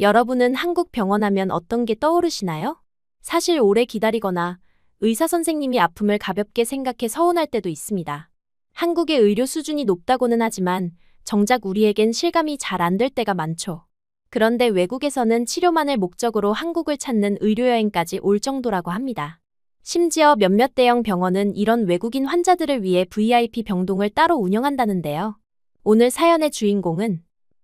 여러분은 한국 병원 하면 어떤 게 떠오르시나요? 사실 오래 기다리거나 의사 선생님이 아픔을 가볍게 생각해 서운할 때도 있습니다. 한국의 의료 수준이 높다고는 하지만 정작 우리에겐 실감이 잘 안 될 때가 많죠. 그런데 외국에서는 치료만을 목적으로 한국을 찾는 의료여행까지 올 정도라고 합니다. 심지어 몇몇 대형 병원은 이런 외국인 환자들을 위해 VIP 병동을 따로 운영한다는데요. 오늘 사연의 주인공은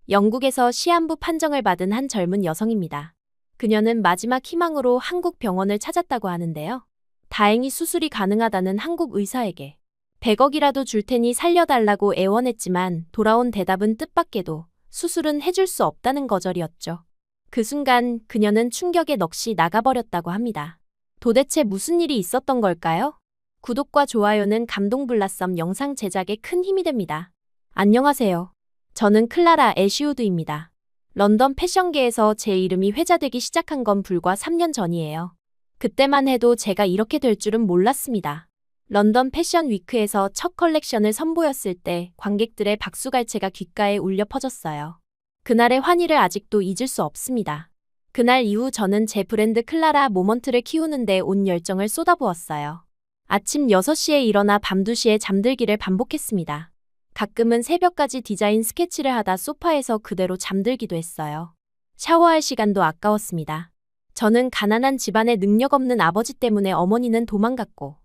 영국에서 시한부 판정을 받은 한 젊은 여성입니다. 그녀는 마지막 희망으로 한국 병원을 찾았다고 하는데요. 다행히 수술이 가능하다는 한국 의사에게 100억이라도 줄 테니 살려달라고 애원했지만 돌아온 대답은 뜻밖에도 수술은 해줄 수 없다는 거절이었죠. 그 순간 그녀는 충격에 넋이 나가버렸다고 합니다. 도대체 무슨 일이 있었던 걸까요? 구독과 좋아요는 감동블라썸 영상 제작에 큰 힘이 됩니다. 안녕하세요. 저는 클라라 애쉬우드입니다. 런던 패션계에서 제 이름이 회자되기 시작한 건 불과 3년 전이에요. 그때만 해도 제가 이렇게 될 줄은 몰랐습니다. 런던 패션 위크에서 첫 컬렉션을 선보였을 때 관객들의 박수갈채가 귓가에 울려 퍼졌어요. 그날의 환희를 아직도 잊을 수 없습니다. 그날 이후 저는 제 브랜드 클라라 모먼트를 키우는데 온 열정을 쏟아부었어요. 아침 6시에 일어나 밤 2시에 잠들기를 반복했습니다. 가끔은 새벽까지 디자인 스케치를 하다 소파에서 그대로 잠들기도 했어요. 샤워할 시간도 아까웠습니다. 저는 가난한 집안의 능력 없는 아버지 때문에 어머니는 도망갔고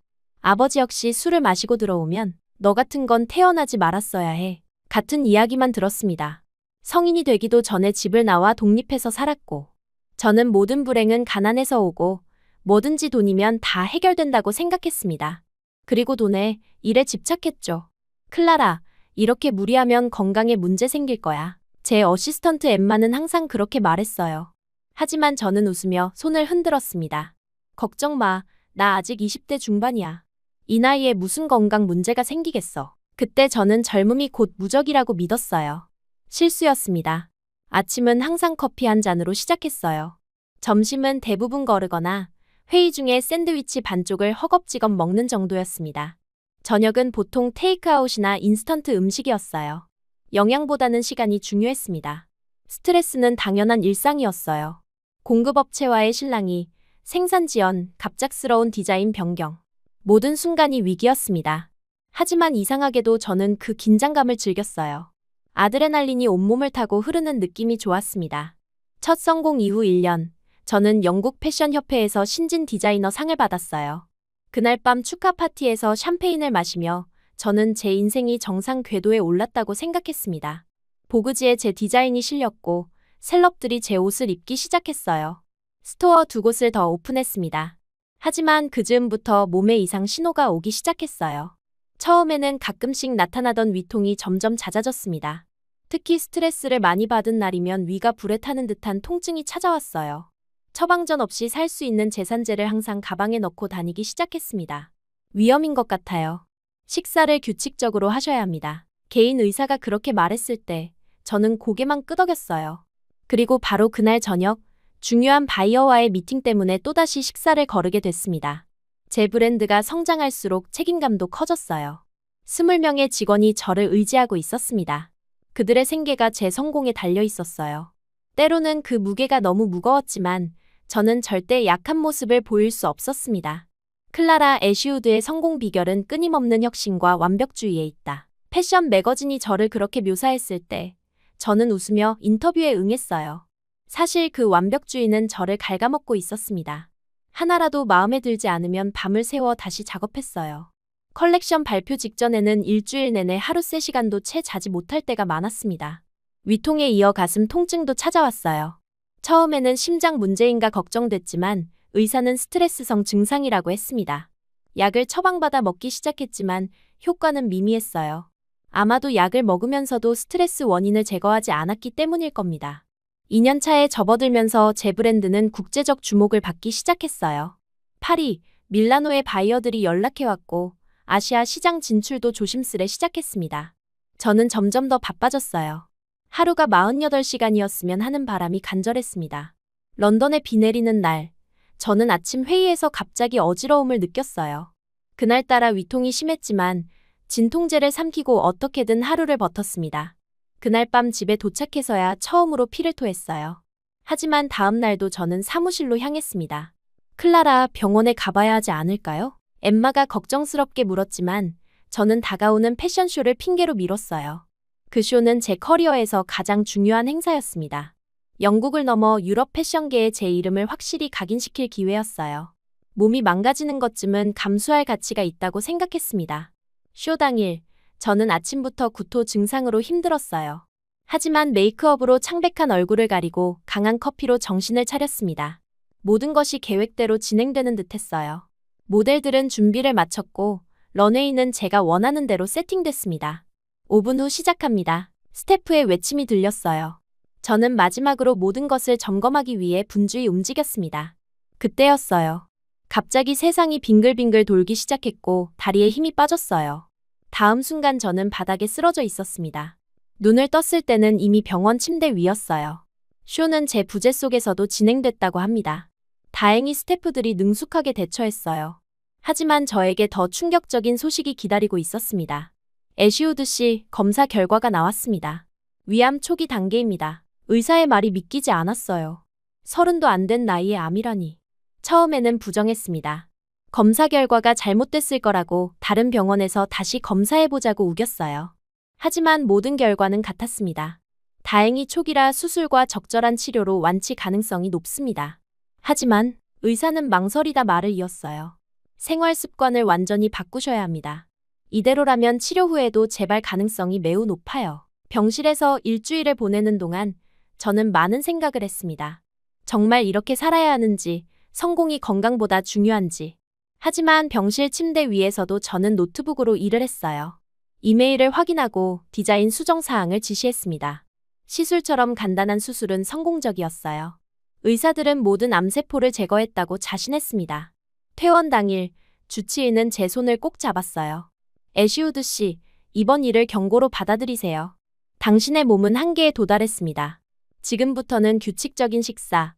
아버지 역시 술을 마시고 들어오면 너 같은 건 태어나지 말았어야 해. 같은 이야기만 들었습니다. 성인이 되기도 전에 집을 나와 독립해서 살았고 저는 모든 불행은 가난에서 오고 뭐든지 돈이면 다 해결된다고 생각했습니다. 그리고 돈에, 일에 집착했죠. 클라라, 이렇게 무리하면 건강에 문제 생길 거야. 제 어시스턴트 엠마는 항상 그렇게 말했어요. 하지만 저는 웃으며 손을 흔들었습니다. 걱정 마, 나 아직 20대 중반이야. 이 나이에 무슨 건강 문제가 생기겠어. 그때 저는 젊음이 곧 무적이라고 믿었어요. 실수였습니다. 아침은 항상 커피 한 잔으로 시작했어요. 점심은 대부분 거르거나 회의 중에 샌드위치 반쪽을 허겁지겁 먹는 정도였습니다. 저녁은 보통 테이크아웃이나 인스턴트 음식이었어요. 영양보다는 시간이 중요했습니다. 스트레스는 당연한 일상이었어요. 공급업체와의 실랑이, 생산 지연, 갑작스러운 디자인 변경. 모든 순간이 위기였습니다. 하지만 이상하게도 저는 그 긴장감을 즐겼어요. 아드레날린이 온몸을 타고 흐르는 느낌이 좋았습니다. 첫 성공 이후 1년, 저는 영국 패션협회에서 신진 디자이너 상을 받았어요. 그날 밤 축하 파티에서 샴페인을 마시며 저는 제 인생이 정상 궤도에 올랐다고 생각했습니다. 보그지에 제 디자인이 실렸고 셀럽들이 제 옷을 입기 시작했어요. 스토어 2곳을 더 오픈했습니다. 하지만 그 즈음부터 몸에 이상 신호가 오기 시작했어요. 처음에는 가끔씩 나타나던 위통이 점점 잦아졌습니다. 특히 스트레스를 많이 받은 날이면 위가 불에 타는 듯한 통증이 찾아왔어요. 처방전 없이 살 수 있는 제산제를 항상 가방에 넣고 다니기 시작했습니다. 위험인 것 같아요. 식사를 규칙적으로 하셔야 합니다. 개인 의사가 그렇게 말했을 때 저는 고개만 끄덕였어요. 그리고 바로 그날 저녁 중요한 바이어와의 미팅 때문에 또다시 식사를 거르게 됐습니다. 제 브랜드가 성장할수록 책임감도 커졌어요. 20명의 직원이 저를 의지하고 있었습니다. 그들의 생계가 제 성공에 달려 있었어요. 때로는 그 무게가 너무 무거웠지만 저는 절대 약한 모습을 보일 수 없었습니다. 클라라 애쉬우드의 성공 비결은 끊임없는 혁신과 완벽주의에 있다. 패션 매거진이 저를 그렇게 묘사했을 때 저는 웃으며 인터뷰에 응했어요. 사실 그 완벽주의는 저를 갉아먹고 있었습니다. 하나라도 마음에 들지 않으면 밤을 새워 다시 작업했어요. 컬렉션 발표 직전에는 일주일 내내 하루 3시간도 채 자지 못할 때가 많았습니다. 위통에 이어 가슴 통증도 찾아왔어요. 처음에는 심장 문제인가 걱정됐지만 의사는 스트레스성 증상이라고 했습니다. 약을 처방받아 먹기 시작했지만 효과는 미미했어요. 아마도 약을 먹으면서도 스트레스 원인을 제거하지 않았기 때문일 겁니다. 2년 차에 접어들면서 제 브랜드는 국제적 주목을 받기 시작했어요. 파리, 밀라노의 바이어들이 연락해왔고 아시아 시장 진출도 조심스레 시작했습니다. 저는 점점 더 바빠졌어요. 하루가 48시간이었으면 하는 바람이 간절했습니다. 런던에 비 내리는 날, 저는 아침 회의에서 갑자기 어지러움을 느꼈어요. 그날따라 위통이 심했지만 진통제를 삼키고 어떻게든 하루를 버텼습니다. 그날 밤 집에 도착해서야 처음으로 피를 토했어요. 하지만 다음 날도 저는 사무실로 향했습니다. 클라라, 병원에 가봐야 하지 않을까요? 엠마가 걱정스럽게 물었지만 저는 다가오는 패션쇼를 핑계로 미뤘어요. 그 쇼는 제 커리어에서 가장 중요한 행사였습니다. 영국을 넘어 유럽 패션계에 제 이름을 확실히 각인시킬 기회였어요. 몸이 망가지는 것쯤은 감수할 가치가 있다고 생각했습니다. 쇼 당일, 저는 아침부터 구토 증상으로 힘들었어요. 하지만 메이크업으로 창백한 얼굴을 가리고 강한 커피로 정신을 차렸습니다. 모든 것이 계획대로 진행되는 듯했어요. 모델들은 준비를 마쳤고 런웨이는 제가 원하는 대로 세팅됐습니다. 5분 후 시작합니다. 스태프의 외침이 들렸어요. 저는 마지막으로 모든 것을 점검하기 위해 분주히 움직였습니다. 그때였어요. 갑자기 세상이 빙글빙글 돌기 시작했고 다리에 힘이 빠졌어요. 다음 순간 저는 바닥에 쓰러져 있었습니다. 눈을 떴을 때는 이미 병원 침대 위였어요. 쇼는 제 부재 속에서도 진행됐다고 합니다. 다행히 스태프들이 능숙하게 대처했어요. 하지만 저에게 더 충격적인 소식이 기다리고 있었습니다. 애쉬우드 씨, 검사 결과가 나왔습니다. 위암 초기 단계입니다. 의사의 말이 믿기지 않았어요. 30도 안 된 나이에 암이라니. 처음에는 부정했습니다. 검사 결과가 잘못됐을 거라고 다른 병원에서 다시 검사해보자고 우겼어요. 하지만 모든 결과는 같았습니다. 다행히 초기라 수술과 적절한 치료로 완치 가능성이 높습니다. 하지만 의사는 망설이다 말을 이었어요. 생활 습관을 완전히 바꾸셔야 합니다. 이대로라면 치료 후에도 재발 가능성이 매우 높아요. 병실에서 일주일을 보내는 동안 저는 많은 생각을 했습니다. 정말 이렇게 살아야 하는지, 성공이 건강보다 중요한지. 하지만 병실 침대 위에서도 저는 노트북으로 일을 했어요. 이메일을 확인하고 디자인 수정 사항을 지시했습니다. 시술처럼 간단한 수술은 성공적이었어요. 의사들은 모든 암세포를 제거했다고 자신했습니다. 퇴원 당일, 주치의는 제 손을 꼭 잡았어요. 애쉬우드 씨, 이번 일을 경고로 받아들이세요. 당신의 몸은 한계에 도달했습니다. 지금부터는 규칙적인 식사,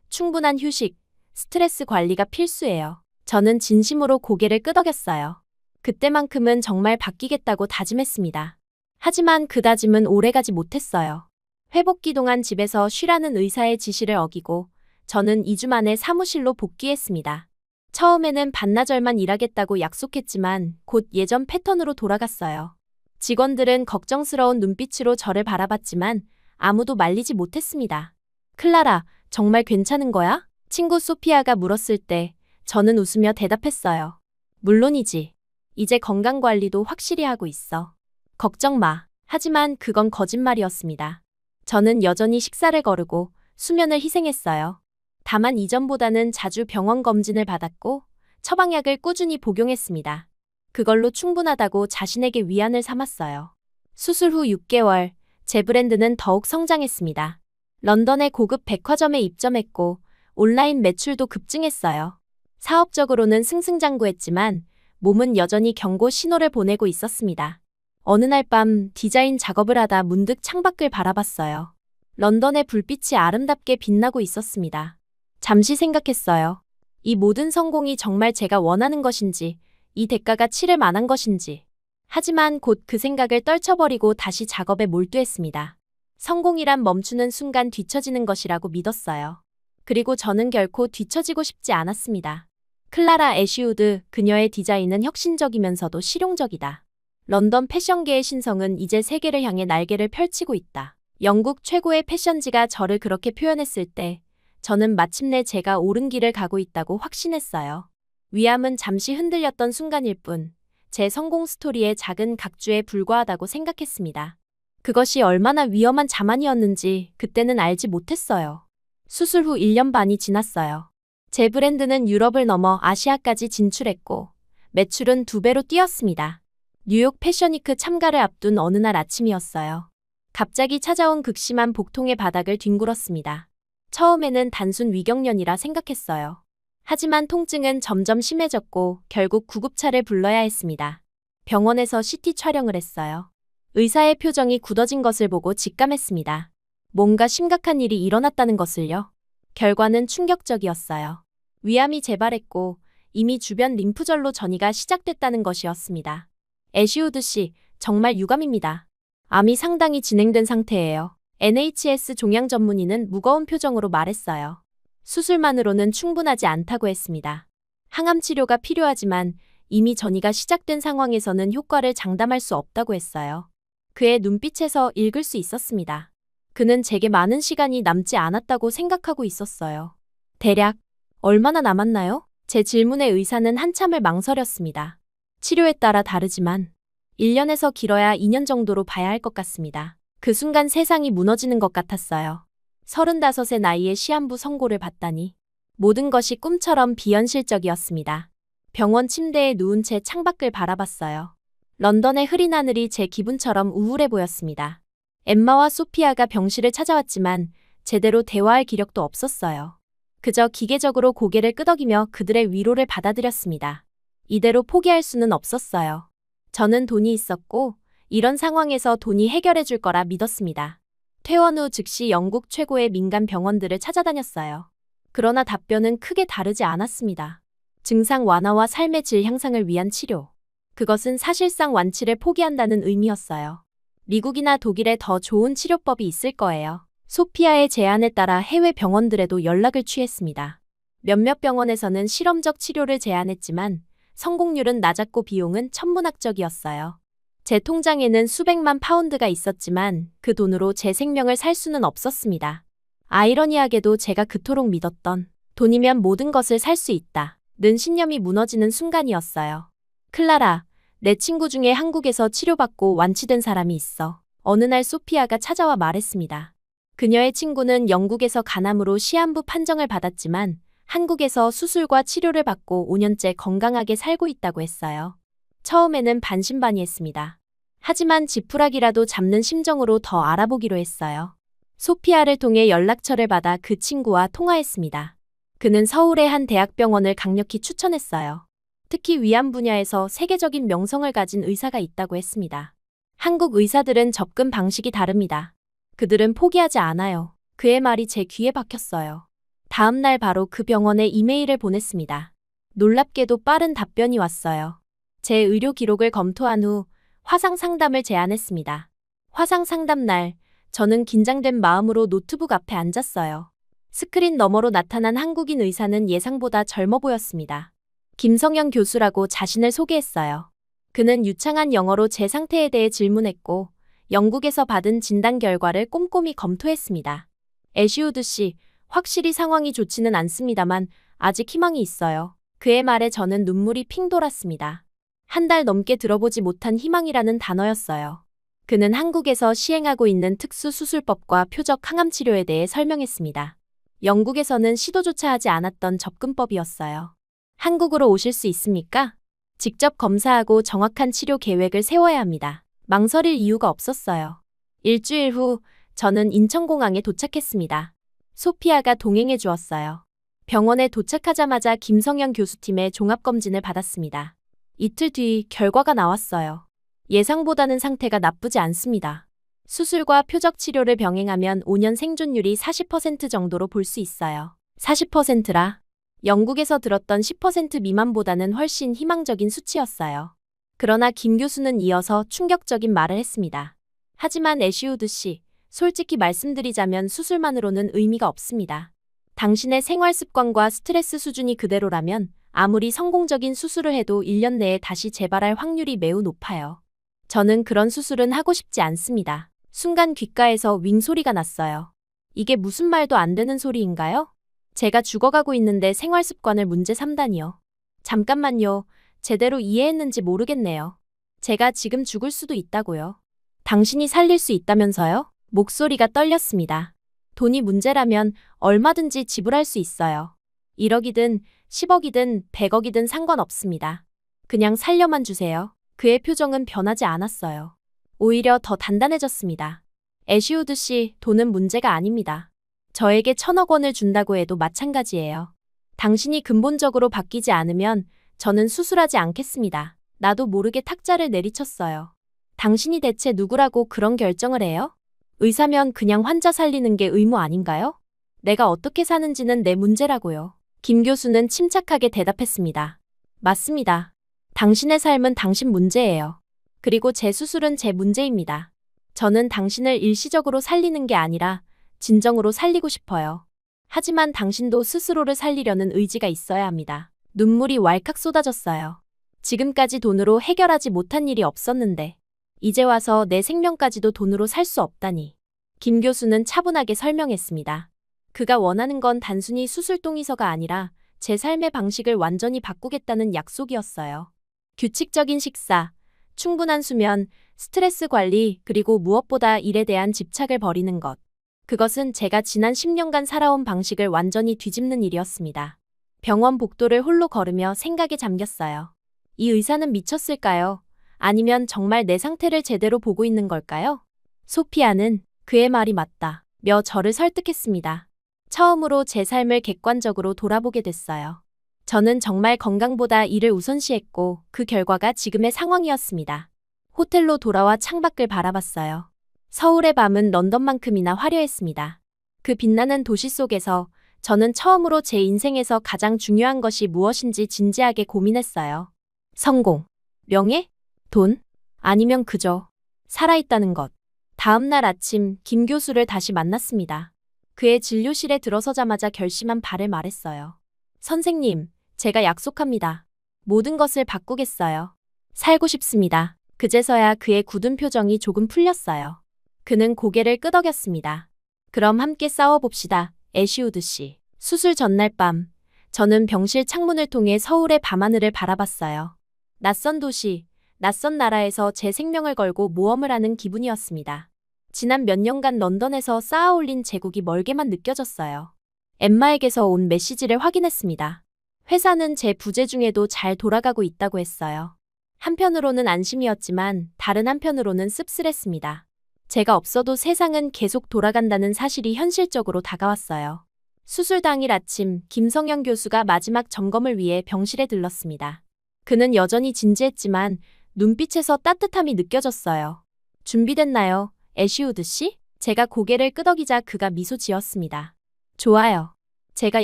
충분한 휴식, 스트레스 관리가 필수예요. 저는 진심으로 고개를 끄덕였어요. 그때만큼은 정말 바뀌겠다고 다짐했습니다. 하지만 그 다짐은 오래가지 못했어요. 회복기 동안 집에서 쉬라는 의사의 지시를 어기고 저는 2주 만에 사무실로 복귀했습니다. 처음에는 반나절만 일하겠다고 약속했지만 곧 예전 패턴으로 돌아갔어요. 직원들은 걱정스러운 눈빛으로 저를 바라봤지만 아무도 말리지 못했습니다. 클라라, 정말 괜찮은 거야? 친구 소피아가 물었을 때 저는 웃으며 대답했어요. 물론이지. 이제 건강관리도 확실히 하고 있어. 걱정 마. 하지만 그건 거짓말이었습니다. 저는 여전히 식사를 거르고 수면을 희생했어요. 다만 이전보다는 자주 병원 검진을 받았고 처방약을 꾸준히 복용했습니다. 그걸로 충분하다고 자신에게 위안을 삼았어요. 수술 후 6개월, 제 브랜드는 더욱 성장했습니다. 런던의 고급 백화점에 입점했고 온라인 매출도 급증했어요. 사업적으로는 승승장구했지만 몸은 여전히 경고 신호를 보내고 있었습니다. 어느 날 밤 디자인 작업을 하다 문득 창밖을 바라봤어요. 런던의 불빛이 아름답게 빛나고 있었습니다. 잠시 생각했어요. 이 모든 성공이 정말 제가 원하는 것인지, 이 대가가 치를 만한 것인지. 하지만 곧 그 생각을 떨쳐버리고 다시 작업에 몰두했습니다. 성공이란 멈추는 순간 뒤처지는 것이라고 믿었어요. 그리고 저는 결코 뒤처지고 싶지 않았습니다. 클라라 애쉬우드, 그녀의 디자인은 혁신적이면서도 실용적이다. 런던 패션계의 신성은 이제 세계를 향해 날개를 펼치고 있다. 영국 최고의 패션지가 저를 그렇게 표현했을 때 저는 마침내 제가 옳은 길을 가고 있다고 확신했어요. 위암은 잠시 흔들렸던 순간일 뿐 제 성공 스토리의 작은 각주에 불과하다고 생각했습니다. 그것이 얼마나 위험한 자만이었는지 그때는 알지 못했어요. 수술 후 1년 반이 지났어요. 제 브랜드는 유럽을 넘어 아시아까지 진출했고 매출은 2배로 뛰었습니다. 뉴욕 패션위크 참가를 앞둔 어느 날 아침이었어요. 갑자기 찾아온 극심한 복통의 바닥을 뒹굴었습니다. 처음에는 단순 위경련이라 생각했어요. 하지만 통증은 점점 심해졌고 결국 구급차를 불러야 했습니다. 병원에서 CT 촬영을 했어요. 의사의 표정이 굳어진 것을 보고 직감했습니다. 뭔가 심각한 일이 일어났다는 것을요. 결과는 충격적이었어요. 위암이 재발했고 이미 주변 림프절로 전이가 시작됐다는 것이었습니다. 애쉬우드 씨, 정말 유감입니다. 암이 상당히 진행된 상태예요. NHS 종양 전문의는 무거운 표정으로 말했어요. 수술만으로는 충분하지 않다고 했습니다. 항암 치료가 필요하지만 이미 전이가 시작된 상황에서는 효과를 장담할 수 없다고 했어요. 그의 눈빛에서 읽을 수 있었습니다. 그는 제게 많은 시간이 남지 않았다고 생각하고 있었어요. 대략 얼마나 남았나요? 제 질문에 의사는 한참을 망설였습니다. 치료에 따라 다르지만 1년에서 길어야 2년 정도로 봐야 할 것 같습니다. 그 순간 세상이 무너지는 것 같았어요. 35의 나이에 시한부 선고를 받다니. 모든 것이 꿈처럼 비현실적이었습니다. 병원 침대에 누운 채 창밖을 바라봤어요. 런던의 흐린 하늘이 제 기분처럼 우울해 보였습니다. 엠마와 소피아가 병실을 찾아왔지만 제대로 대화할 기력도 없었어요. 그저 기계적으로 고개를 끄덕이며 그들의 위로를 받아들였습니다. 이대로 포기할 수는 없었어요. 저는 돈이 있었고 이런 상황에서 돈이 해결해 줄 거라 믿었습니다. 퇴원 후 즉시 영국 최고의 민간 병원들을 찾아다녔어요. 그러나 답변은 크게 다르지 않았습니다. 증상 완화와 삶의 질 향상을 위한 치료. 그것은 사실상 완치를 포기한다는 의미였어요. 미국이나 독일에 더 좋은 치료법이 있을 거예요. 소피아의 제안에 따라 해외 병원들에도 연락을 취했습니다. 몇몇 병원에서는 실험적 치료를 제안했지만 성공률은 낮았고 비용은 천문학적이었어요. 제 통장에는 수백만 파운드가 있었지만 그 돈으로 제 생명을 살 수는 없었습니다. 아이러니하게도 제가 그토록 믿었던 돈이면 모든 것을 살 수 있다 는 신념이 무너지는 순간이었어요. 클라라, 내 친구 중에 한국에서 치료받고 완치된 사람이 있어. 어느 날 소피아가 찾아와 말했습니다. 그녀의 친구는 영국에서 간암으로 시한부 판정을 받았지만 한국에서 수술과 치료를 받고 5년째 건강하게 살고 있다고 했어요. 처음에는 반신반의했습니다. 하지만 지푸라기라도 잡는 심정으로 더 알아보기로 했어요. 소피아를 통해 연락처를 받아 그 친구와 통화했습니다. 그는 서울의 한 대학병원을 강력히 추천했어요. 특히 위암 분야에서 세계적인 명성을 가진 의사가 있다고 했습니다. 한국 의사들은 접근 방식이 다릅니다. 그들은 포기하지 않아요. 그의 말이 제 귀에 박혔어요. 다음 날 바로 그 병원에 이메일을 보냈습니다. 놀랍게도 빠른 답변이 왔어요. 제 의료 기록을 검토한 후 화상 상담을 제안했습니다. 화상 상담 날, 저는 긴장된 마음으로 노트북 앞에 앉았어요. 스크린 너머로 나타난 한국인 의사는 예상보다 젊어 보였습니다. 김성현 교수라고 자신을 소개했어요. 그는 유창한 영어로 제 상태에 대해 질문했고 영국에서 받은 진단 결과를 꼼꼼히 검토했습니다. 애쉬우드 씨, 확실히 상황이 좋지는 않습니다만 아직 희망이 있어요. 그의 말에 저는 눈물이 핑 돌았습니다. 한 달 넘게 들어보지 못한 희망이라는 단어였어요. 그는 한국에서 시행하고 있는 특수수술법과 표적 항암 치료에 대해 설명했습니다. 영국에서는 시도조차 하지 않았던 접근법이었어요. 한국으로 오실 수 있습니까? 직접 검사하고 정확한 치료 계획을 세워야 합니다. 망설일 이유가 없었어요. 일주일 후 저는 인천공항에 도착했습니다. 소피아가 동행해 주었어요. 병원에 도착하자마자 김성현 교수팀의 종합검진을 받았습니다. 이틀 뒤 결과가 나왔어요. 예상보다는 상태가 나쁘지 않습니다. 수술과 표적 치료를 병행하면 5년 생존율이 40% 정도로 볼 수 있어요. 40%라 영국에서 들었던 10% 미만보다는 훨씬 희망적인 수치였어요. 그러나 김 교수는 이어서 충격적인 말을 했습니다. 하지만 애쉬우드 씨, 솔직히 말씀드리자면 수술만으로는 의미가 없습니다. 당신의 생활 습관과 스트레스 수준이 그대로라면 아무리 성공적인 수술을 해도 1년 내에 다시 재발할 확률이 매우 높아요. 저는 그런 수술은 하고 싶지 않습니다. 순간 귓가에서 윙 소리가 났어요. 이게 무슨 말도 안 되는 소리인가요? 제가 죽어가고 있는데 생활 습관을 문제 삼다니요. 잠깐만요. 제대로 이해했는지 모르겠네요. 제가 지금 죽을 수도 있다고요. 당신이 살릴 수 있다면서요? 목소리가 떨렸습니다. 돈이 문제라면 얼마든지 지불할 수 있어요. 1억이든 10억이든 100억이든 상관없습니다. 그냥 살려만 주세요. 그의 표정은 변하지 않았어요. 오히려 더 단단해졌습니다. 애쉬우드 씨, 돈은 문제가 아닙니다. 저에게 1,000억 원을 준다고 해도 마찬가지예요. 당신이 근본적으로 바뀌지 않으면 저는 수술하지 않겠습니다. 나도 모르게 탁자를 내리쳤어요. 당신이 대체 누구라고 그런 결정을 해요? 의사면 그냥 환자 살리는 게 의무 아닌가요? 내가 어떻게 사는지는 내 문제라고요. 김 교수는 침착하게 대답했습니다. 맞습니다. 당신의 삶은 당신 문제예요. 그리고 제 수술은 제 문제입니다. 저는 당신을 일시적으로 살리는 게 아니라 진정으로 살리고 싶어요. 하지만 당신도 스스로를 살리려는 의지가 있어야 합니다. 눈물이 왈칵 쏟아졌어요. 지금까지 돈으로 해결하지 못한 일이 없었는데 이제 와서 내 생명까지도 돈으로 살 수 없다니. 김 교수는 차분하게 설명했습니다. 그가 원하는 건 단순히 수술 동의서가 아니라 제 삶의 방식을 완전히 바꾸겠다는 약속이었어요. 규칙적인 식사, 충분한 수면, 스트레스 관리, 그리고 무엇보다 일에 대한 집착을 버리는 것. 그것은 제가 지난 10년간 살아온 방식을 완전히 뒤집는 일이었습니다. 병원 복도를 홀로 걸으며 생각에 잠겼어요. 이 의사는 미쳤을까요? 아니면 정말 내 상태를 제대로 보고 있는 걸까요? 소피아는 그의 말이 맞다며 저를 설득했습니다. 처음으로 제 삶을 객관적으로 돌아보게 됐어요. 저는 정말 건강보다 일을 우선시했고 그 결과가 지금의 상황이었습니다. 호텔로 돌아와 창밖을 바라봤어요. 서울의 밤은 런던만큼이나 화려했습니다. 그 빛나는 도시 속에서 저는 처음으로 제 인생에서 가장 중요한 것이 무엇인지 진지하게 고민했어요. 성공, 명예, 돈, 아니면 그저 살아있다는 것. 다음 날 아침 김 교수를 다시 만났습니다. 그의 진료실에 들어서자마자 결심한 바를 말했어요. 선생님, 제가 약속합니다. 모든 것을 바꾸겠어요. 살고 싶습니다. 그제서야 그의 굳은 표정이 조금 풀렸어요. 그는 고개를 끄덕였습니다. 그럼 함께 싸워봅시다, 애쉬우드 씨. 수술 전날 밤, 저는 병실 창문을 통해 서울의 밤하늘을 바라봤어요. 낯선 도시, 낯선 나라에서 제 생명을 걸고 모험을 하는 기분이었습니다. 지난 몇 년간 런던에서 쌓아올린 제국이 멀게만 느껴졌어요. 엠마에게서 온 메시지를 확인했습니다. 회사는 제 부재 중에도 잘 돌아가고 있다고 했어요. 한편으로는 안심이었지만 다른 한편으로는 씁쓸했습니다. 제가 없어도 세상은 계속 돌아간다는 사실이 현실적으로 다가왔어요. 수술 당일 아침 김성현 교수가 마지막 점검을 위해 병실에 들렀습니다. 그는 여전히 진지했지만 눈빛에서 따뜻함이 느껴졌어요. 준비됐나요, 애쉬우드 씨? 제가 고개를 끄덕이자 그가 미소 지었습니다. 좋아요. 제가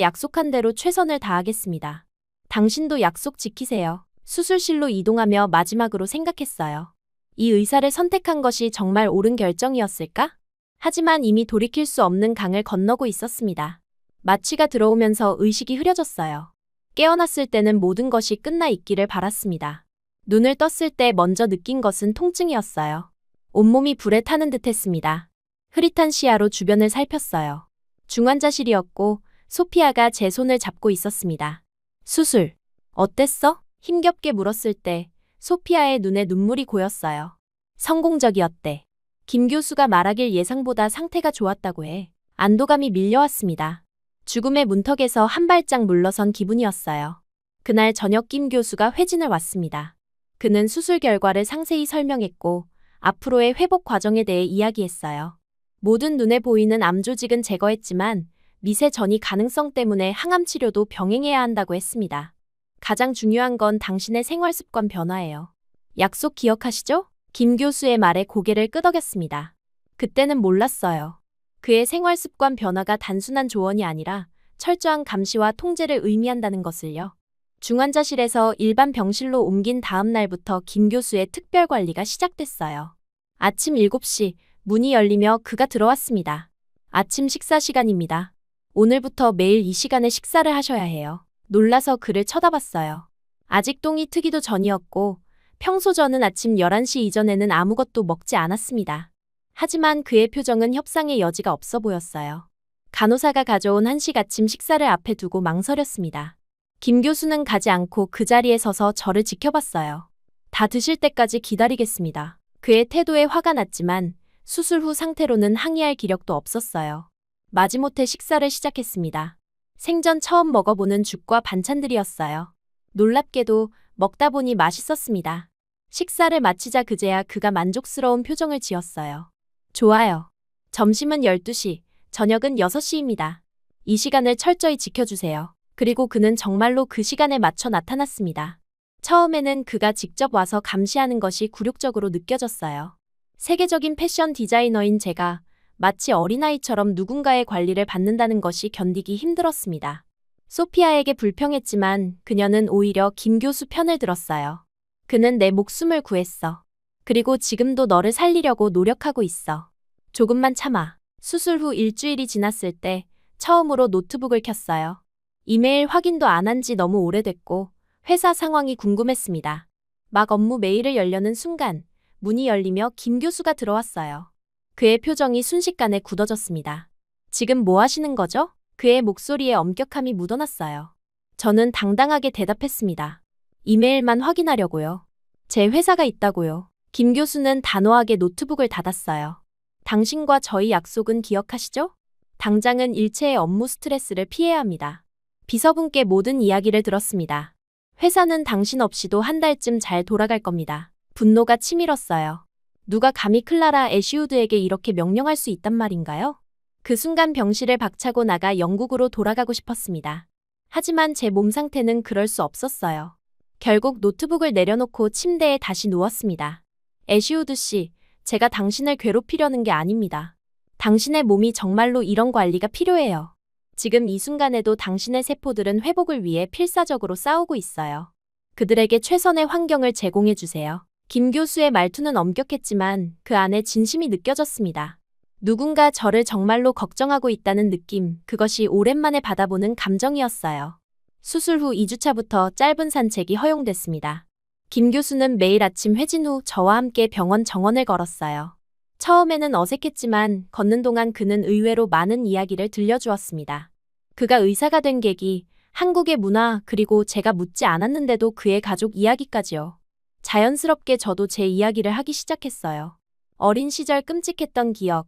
약속한 대로 최선을 다하겠습니다. 당신도 약속 지키세요. 수술실로 이동하며 마지막으로 생각했어요. 이 의사를 선택한 것이 정말 옳은 결정이었을까? 하지만 이미 돌이킬 수 없는 강을 건너고 있었습니다. 마취가 들어오면서 의식이 흐려졌어요. 깨어났을 때는 모든 것이 끝나 있기를 바랐습니다. 눈을 떴을 때 먼저 느낀 것은 통증이었어요. 온몸이 불에 타는 듯 했습니다. 흐릿한 시야로 주변을 살폈어요. 중환자실이었고 소피아가 제 손을 잡고 있었습니다. 수술, 어땠어? 힘겹게 물었을 때 소피아의 눈에 눈물이 고였어요. 성공적이었대. 김 교수가 말하길 예상보다 상태가 좋았다고 해. 안도감이 밀려왔습니다. 죽음의 문턱에서 한 발짝 물러선 기분이었어요. 그날 저녁 김 교수가 회진을 왔습니다. 그는 수술 결과를 상세히 설명했고 앞으로의 회복 과정에 대해 이야기했어요. 모든 눈에 보이는 암 조직은 제거했지만 미세 전이 가능성 때문에 항암 치료도 병행해야 한다고 했습니다. 가장 중요한 건 당신의 생활 습관 변화예요. 약속 기억하시죠? 김 교수의 말에 고개를 끄덕였습니다. 그때는 몰랐어요. 그의 생활 습관 변화가 단순한 조언이 아니라 철저한 감시와 통제를 의미한다는 것을요. 중환자실에서 일반 병실로 옮긴 다음 날부터 김 교수의 특별 관리가 시작됐어요. 아침 7시 문이 열리며 그가 들어왔습니다. 아침 식사 시간입니다. 오늘부터 매일 이 시간에 식사를 하셔야 해요. 놀라서 그를 쳐다봤어요. 아직 똥이 트기도 전이었고 평소 저는 아침 11시 이전에는 아무것도 먹지 않았습니다. 하지만 그의 표정은 협상의 여지가 없어 보였어요. 간호사가 가져온 한식 아침 식사를 앞에 두고 망설였습니다. 김 교수는 가지 않고 그 자리에 서서 저를 지켜봤어요. 다 드실 때까지 기다리겠습니다. 그의 태도에 화가 났지만 수술 후 상태로는 항의할 기력도 없었어요. 마지못해 식사를 시작했습니다. 생전 처음 먹어보는 죽과 반찬들이었어요. 놀랍게도 먹다 보니 맛있었습니다. 식사를 마치자 그제야 그가 만족스러운 표정을 지었어요. 좋아요. 점심은 12시, 저녁은 6시입니다. 이 시간을 철저히 지켜주세요. 그리고 그는 정말로 그 시간에 맞춰 나타났습니다. 처음에는 그가 직접 와서 감시하는 것이 굴욕적으로 느껴졌어요. 세계적인 패션 디자이너인 제가 마치 어린아이처럼 누군가의 관리를 받는다는 것이 견디기 힘들었습니다. 소피아에게 불평했지만 그녀는 오히려 김 교수 편을 들었어요. 그는 내 목숨을 구했어. 그리고 지금도 너를 살리려고 노력하고 있어. 조금만 참아. 수술 후 일주일이 지났을 때 처음으로 노트북을 켰어요. 이메일 확인도 안 한 지 너무 오래됐고 회사 상황이 궁금했습니다. 막 업무 메일을 열려는 순간 문이 열리며 김 교수가 들어왔어요. 그의 표정이 순식간에 굳어졌습니다. 지금 뭐 하시는 거죠? 그의 목소리에 엄격함이 묻어났어요. 저는 당당하게 대답했습니다. 이메일만 확인하려고요. 제 회사가 있다고요. 김 교수는 단호하게 노트북을 닫았어요. 당신과 저희 약속은 기억하시죠? 당장은 일체의 업무 스트레스를 피해야 합니다. 비서분께 모든 이야기를 들었습니다. 회사는 당신 없이도 한 달쯤 잘 돌아갈 겁니다. 분노가 치밀었어요. 누가 감히 클라라 애쉬우드에게 이렇게 명령할 수 있단 말인가요? 그 순간 병실을 박차고 나가 영국으로 돌아가고 싶었습니다. 하지만 제 몸 상태는 그럴 수 없었어요. 결국 노트북을 내려놓고 침대에 다시 누웠습니다. 애쉬우드 씨, 제가 당신을 괴롭히려는 게 아닙니다. 당신의 몸이 정말로 이런 관리가 필요해요. 지금 이 순간에도 당신의 세포들은 회복을 위해 필사적으로 싸우고 있어요. 그들에게 최선의 환경을 제공해 주세요. 김 교수의 말투는 엄격했지만 그 안에 진심이 느껴졌습니다. 누군가 저를 정말로 걱정하고 있다는 느낌, 그것이 오랜만에 받아보는 감정이었어요. 수술 후 2주차부터 짧은 산책이 허용됐습니다. 김 교수는 매일 아침 회진 후 저와 함께 병원 정원을 걸었어요. 처음에는 어색했지만 걷는 동안 그는 의외로 많은 이야기를 들려주었습니다. 그가 의사가 된 계기, 한국의 문화, 그리고 제가 묻지 않았는데도 그의 가족 이야기까지요. 자연스럽게 저도 제 이야기를 하기 시작했어요. 어린 시절 끔찍했던 기억,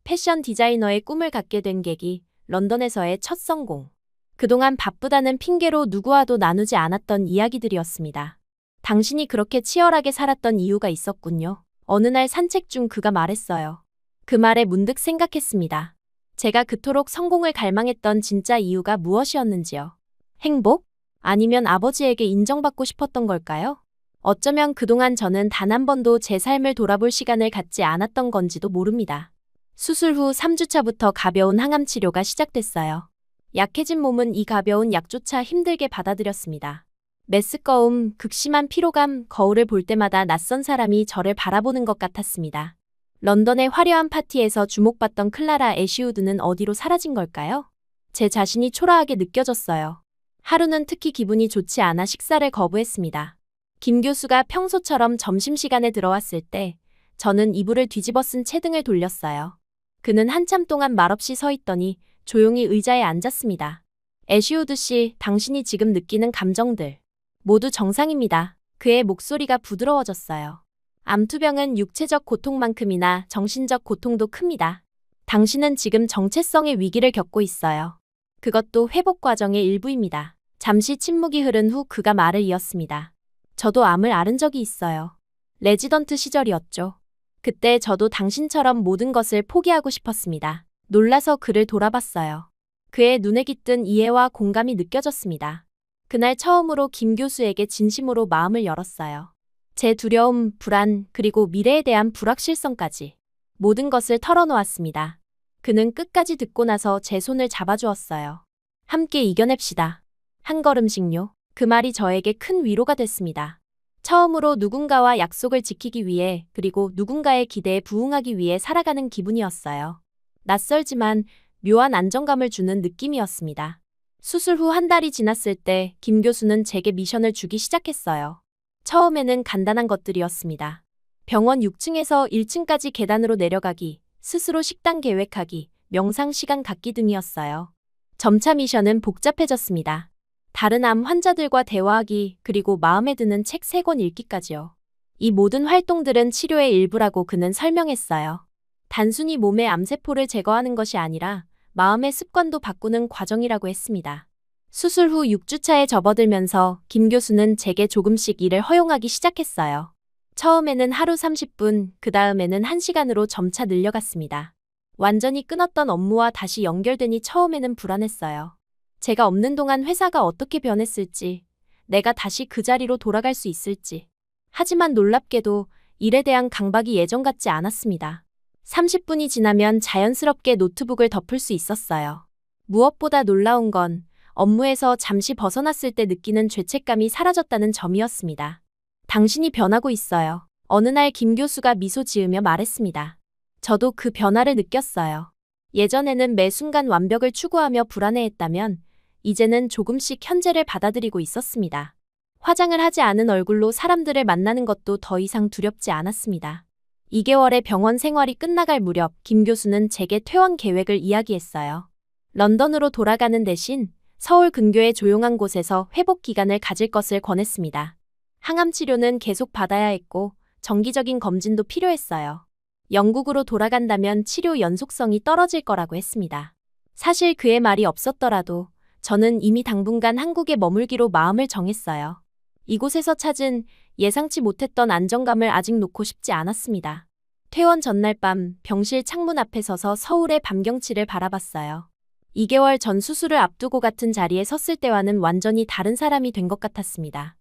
패션 디자이너의 꿈을 갖게 된 계기, 런던에서의 첫 성공. 그동안 바쁘다는 핑계로 누구와도 나누지 않았던 이야기들이었습니다. 당신이 그렇게 치열하게 살았던 이유가 있었군요. 어느 날 산책 중 그가 말했어요. 그 말에 문득 생각했습니다. 제가 그토록 성공을 갈망했던 진짜 이유가 무엇이었는지요. 행복? 아니면 아버지에게 인정받고 싶었던 걸까요? 어쩌면 그동안 저는 단 한 번도 제 삶을 돌아볼 시간을 갖지 않았던 건지도 모릅니다. 수술 후 3주차부터 가벼운 항암 치료가 시작됐어요. 약해진 몸은 이 가벼운 약조차 힘들게 받아들였습니다. 메스꺼움, 극심한 피로감, 거울을 볼 때마다 낯선 사람이 저를 바라보는 것 같았습니다. 런던의 화려한 파티에서 주목받던 클라라 애쉬우드는 어디로 사라진 걸까요? 제 자신이 초라하게 느껴졌어요. 하루는 특히 기분이 좋지 않아 식사를 거부했습니다. 김 교수가 평소처럼 점심시간에 들어왔을 때 저는 이불을 뒤집어 쓴 채등을 돌렸어요. 그는 한참 동안 말없이 서 있더니 조용히 의자에 앉았습니다. 애쉬우드 씨, 당신이 지금 느끼는 감정들 모두 정상입니다. 그의 목소리가 부드러워졌어요. 암투병은 육체적 고통만큼이나 정신적 고통도 큽니다. 당신은 지금 정체성의 위기를 겪고 있어요. 그것도 회복 과정의 일부입니다. 잠시 침묵이 흐른 후 그가 말을 이었습니다. 저도 암을 앓은 적이 있어요. 레지던트 시절이었죠. 그때 저도 당신처럼 모든 것을 포기하고 싶었습니다. 놀라서 그를 돌아봤어요. 그의 눈에 깃든 이해와 공감이 느껴졌습니다. 그날 처음으로 김 교수에게 진심으로 마음을 열었어요. 제 두려움, 불안, 그리고 미래에 대한 불확실성까지 모든 것을 털어놓았습니다. 그는 끝까지 듣고 나서 제 손을 잡아주었어요. 함께 이겨냅시다. 한 걸음씩요. 그 말이 저에게 큰 위로가 됐습니다. 처음으로 누군가와 약속을 지키기 위해, 그리고 누군가의 기대에 부응하기 위해 살아가는 기분이었어요. 낯설지만 묘한 안정감을 주는 느낌이었습니다. 수술 후 한 달이 지났을 때 김 교수는 제게 미션을 주기 시작했어요. 처음에는 간단한 것들이었습니다. 병원 6층에서 1층까지 계단으로 내려가기, 스스로 식단 계획하기, 명상 시간 갖기 등이었어요. 점차 미션은 복잡해졌습니다. 다른 암 환자들과 대화하기, 그리고 마음에 드는 책 3권 읽기까지요. 이 모든 활동들은 치료의 일부라고 그는 설명했어요. 단순히 몸의 암세포를 제거하는 것이 아니라 마음의 습관도 바꾸는 과정이라고 했습니다. 수술 후 6주차에 접어들면서 김 교수는 제게 조금씩 일을 허용하기 시작했어요. 처음에는 하루 30분, 그 다음에는 1시간으로 점차 늘려갔습니다. 완전히 끊었던 업무와 다시 연결되니 처음에는 불안했어요. 제가 없는 동안 회사가 어떻게 변했을지, 내가 다시 그 자리로 돌아갈 수 있을지. 하지만 놀랍게도 일에 대한 강박이 예전 같지 않았습니다. 30분이 지나면 자연스럽게 노트북을 덮을 수 있었어요. 무엇보다 놀라운 건 업무에서 잠시 벗어났을 때 느끼는 죄책감이 사라졌다는 점이었습니다. 당신이 변하고 있어요. 어느 날 김 교수가 미소 지으며 말했습니다. 저도 그 변화를 느꼈어요. 예전에는 매 순간 완벽을 추구하며 불안해했다면 이제는 조금씩 현재를 받아들이고 있었습니다. 화장을 하지 않은 얼굴로 사람들을 만나는 것도 더 이상 두렵지 않았습니다. 2개월의 병원 생활이 끝나갈 무렵 김 교수는 제게 퇴원 계획을 이야기했어요. 런던으로 돌아가는 대신 서울 근교의 조용한 곳에서 회복 기간을 가질 것을 권했습니다. 항암 치료는 계속 받아야 했고 정기적인 검진도 필요했어요. 영국으로 돌아간다면 치료 연속성이 떨어질 거라고 했습니다. 사실 그의 말이 없었더라도 저는 이미 당분간 한국에 머물기로 마음을 정했어요. 이곳에서 찾은 예상치 못했던 안정감을 아직 놓고 싶지 않았습니다. 퇴원 전날 밤 병실 창문 앞에 서서 서울의 밤 경치를 바라봤어요. 2개월 전 수술을 앞두고 같은 자리에 섰을 때와는 완전히 다른 사람이 된 것 같았습니다.